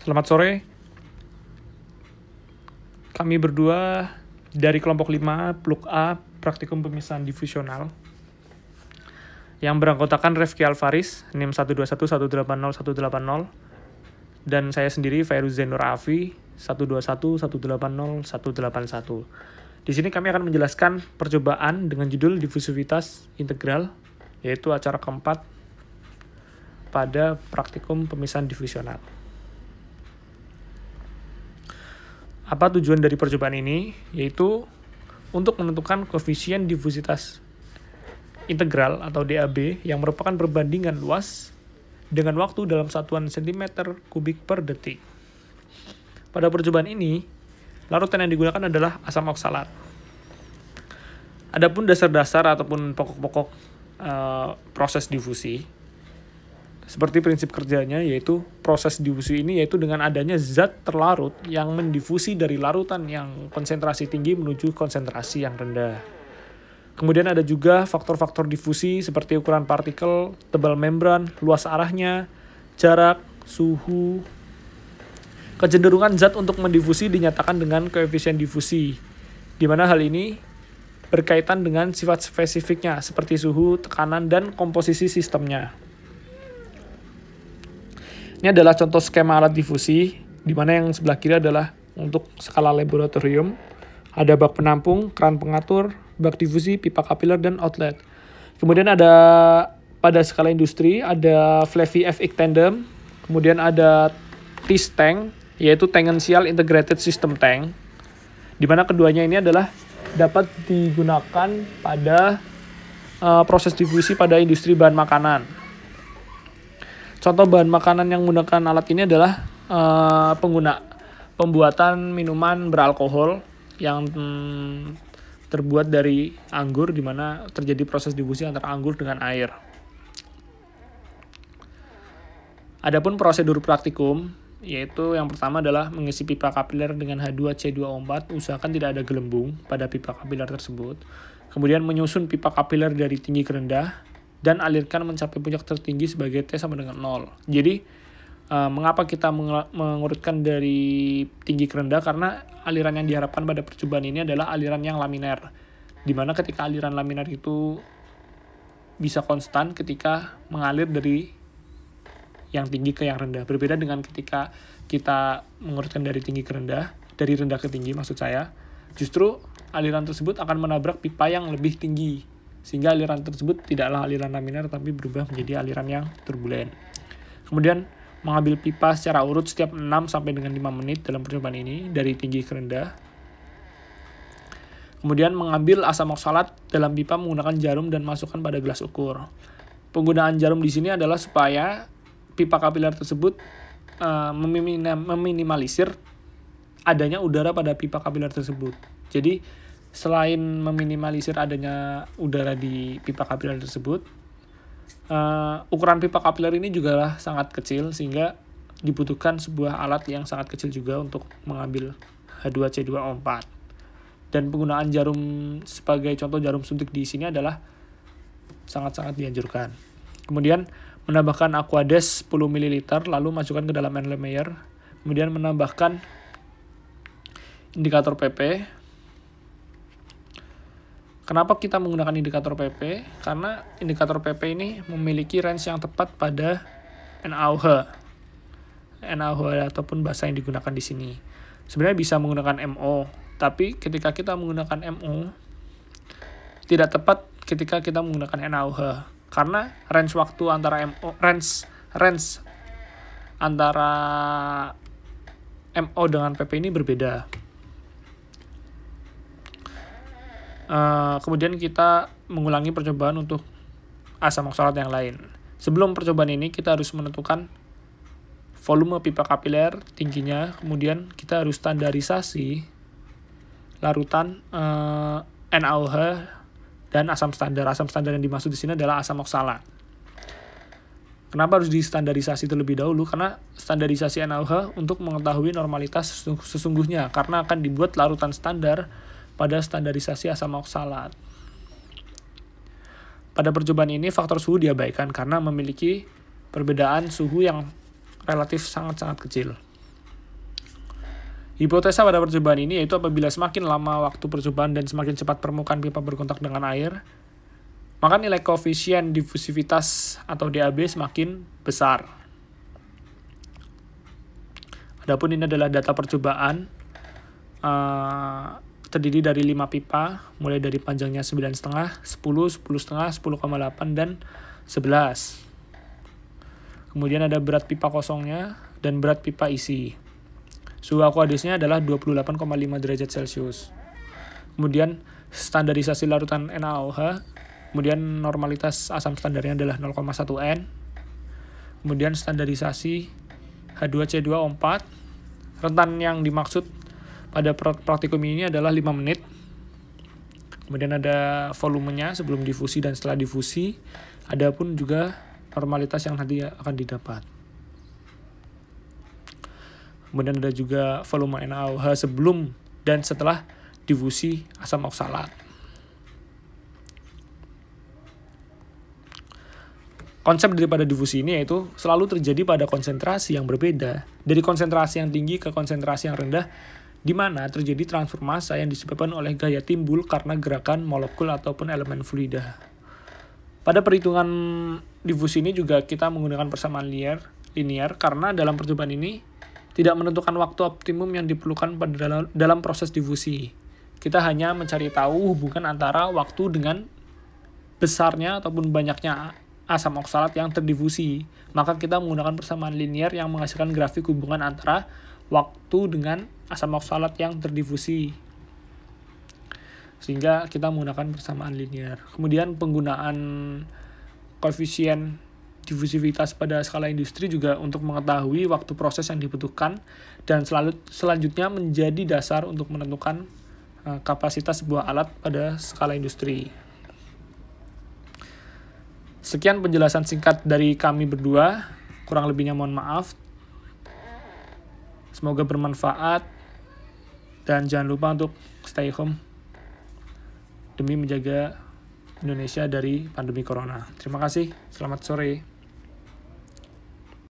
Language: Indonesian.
Selamat sore, kami berdua dari kelompok 5 Pluk A Praktikum Pemisahan Divisional yang beranggotakan Refki Alvaris, NIM 121180180, dan saya sendiri Fairuz Zainur Afi 121180181. Di sini kami akan menjelaskan percobaan dengan judul difusivitas integral, yaitu acara keempat pada praktikum pemisahan divisional. Apa tujuan dari percobaan ini? Yaitu untuk menentukan koefisien difusitas integral atau DAB yang merupakan perbandingan luas dengan waktu dalam satuan cm kubik per detik. Pada percobaan ini, larutan yang digunakan adalah asam oksalat. Adapun dasar-dasar ataupun pokok-pokok proses difusi, seperti prinsip kerjanya, yaitu proses difusi ini yaitu dengan adanya zat terlarut yang mendifusi dari larutan yang konsentrasi tinggi menuju konsentrasi yang rendah. Kemudian ada juga faktor-faktor difusi seperti ukuran partikel, tebal membran, luas arahnya, jarak, suhu. Kecenderungan zat untuk mendifusi dinyatakan dengan koefisien difusi, di mana hal ini berkaitan dengan sifat spesifiknya seperti suhu, tekanan, dan komposisi sistemnya. Ini adalah contoh skema alat difusi, di mana yang sebelah kiri adalah untuk skala laboratorium. Ada bak penampung, keran pengatur, bak difusi, pipa kapiler, dan outlet. Kemudian ada pada skala industri, ada Flavey FX tandem. Kemudian ada TIS tank, yaitu Tangential Integrated System Tank, di mana keduanya ini adalah dapat digunakan pada proses difusi pada industri bahan makanan. Contoh bahan makanan yang menggunakan alat ini adalah pembuatan minuman beralkohol yang terbuat dari anggur, di mana terjadi proses difusi antara anggur dengan air. Adapun prosedur praktikum, yaitu yang pertama adalah mengisi pipa kapiler dengan H2C2O4, usahakan tidak ada gelembung pada pipa kapiler tersebut. Kemudian menyusun pipa kapiler dari tinggi ke rendah, dan alirkan mencapai puncak tertinggi sebagai T sama dengan 0. Jadi, mengapa kita mengurutkan dari tinggi ke rendah? Karena aliran yang diharapkan pada percobaan ini adalah aliran yang laminer, di mana ketika aliran laminer itu bisa konstan ketika mengalir dari yang tinggi ke yang rendah. Berbeda dengan ketika kita mengurutkan dari tinggi ke rendah, dari rendah ke tinggi maksud saya, justru aliran tersebut akan menabrak pipa yang lebih tinggi, sehingga aliran tersebut tidaklah aliran laminar tapi berubah menjadi aliran yang turbulen. Kemudian mengambil pipa secara urut setiap 6 sampai dengan 5 menit dalam percobaan ini dari tinggi ke rendah. Kemudian mengambil asam oksalat dalam pipa menggunakan jarum dan masukkan pada gelas ukur. Penggunaan jarum di sini adalah supaya pipa kapiler tersebut meminimalisir adanya udara pada pipa kapiler tersebut. Jadi selain meminimalisir adanya udara di pipa kapiler tersebut, ukuran pipa kapiler ini juga sangat kecil, sehingga dibutuhkan sebuah alat yang sangat kecil juga untuk mengambil H2C2O4. Dan penggunaan jarum sebagai contoh jarum suntik di sini adalah sangat-sangat dianjurkan. Kemudian menambahkan Aquades 10 ml, lalu masukkan ke dalam Erlenmeyer. Kemudian menambahkan indikator PP. Kenapa kita menggunakan indikator PP? Karena indikator PP ini memiliki range yang tepat pada NaOH. NaOH ataupun bahasa yang digunakan di sini. Sebenarnya bisa menggunakan MO, tapi ketika kita menggunakan MO tidak tepat ketika kita menggunakan NaOH. Karena range waktu antara range antara MO dengan PP ini berbeda. Kemudian kita mengulangi percobaan untuk asam oksalat yang lain. Sebelum percobaan ini kita harus menentukan volume pipa kapiler, tingginya, kemudian kita harus standarisasi larutan NaOH dan asam standar. Asam standar yang dimaksud di sini adalah asam oksalat. Kenapa harus distandarisasi terlebih dahulu? Karena standarisasi NaOH untuk mengetahui normalitas sesungguhnya, karena akan dibuat larutan standar pada standarisasi asam oksalat. Pada percobaan ini faktor suhu diabaikan karena memiliki perbedaan suhu yang relatif sangat-sangat kecil. Hipotesa pada percobaan ini yaitu apabila semakin lama waktu percobaan dan semakin cepat permukaan pipa berkontak dengan air, maka nilai koefisien difusivitas atau DAB semakin besar. Adapun ini adalah data percobaan terdiri dari 5 pipa, mulai dari panjangnya 9,5, 10, 10,5, 10,8, dan 11. Kemudian ada berat pipa kosongnya dan berat pipa isi. Suhu aqueousnya adalah 28,5 derajat Celcius. Kemudian standarisasi larutan NaOH. Kemudian normalitas asam standarnya adalah 0,1 N. Kemudian standarisasi H2C2O4. Rentan yang dimaksud pada praktikum ini adalah 5 menit. Kemudian ada volumenya sebelum difusi dan setelah difusi. Adapun juga normalitas yang nanti akan didapat. Kemudian ada juga volume NaOH sebelum dan setelah difusi asam oksalat. Konsep daripada difusi ini yaitu selalu terjadi pada konsentrasi yang berbeda. Dari konsentrasi yang tinggi ke konsentrasi yang rendah, di mana terjadi transformasi yang disebabkan oleh gaya timbul karena gerakan molekul ataupun elemen fluida. Pada perhitungan difusi ini juga kita menggunakan persamaan linear karena dalam percobaan ini tidak menentukan waktu optimum yang diperlukan dalam proses difusi. Kita hanya mencari tahu hubungan antara waktu dengan besarnya ataupun banyaknya asam oksalat yang terdifusi. Maka kita menggunakan persamaan linear yang menghasilkan grafik hubungan antara waktu dengan asam oksalat yang terdifusi. Sehingga kita menggunakan persamaan linear. Kemudian penggunaan koefisien difusivitas pada skala industri juga untuk mengetahui waktu proses yang dibutuhkan dan selanjutnya menjadi dasar untuk menentukan kapasitas sebuah alat pada skala industri. Sekian penjelasan singkat dari kami berdua, kurang lebihnya mohon maaf. Semoga bermanfaat dan jangan lupa untuk stay home demi menjaga Indonesia dari pandemi corona. Terima kasih, selamat sore.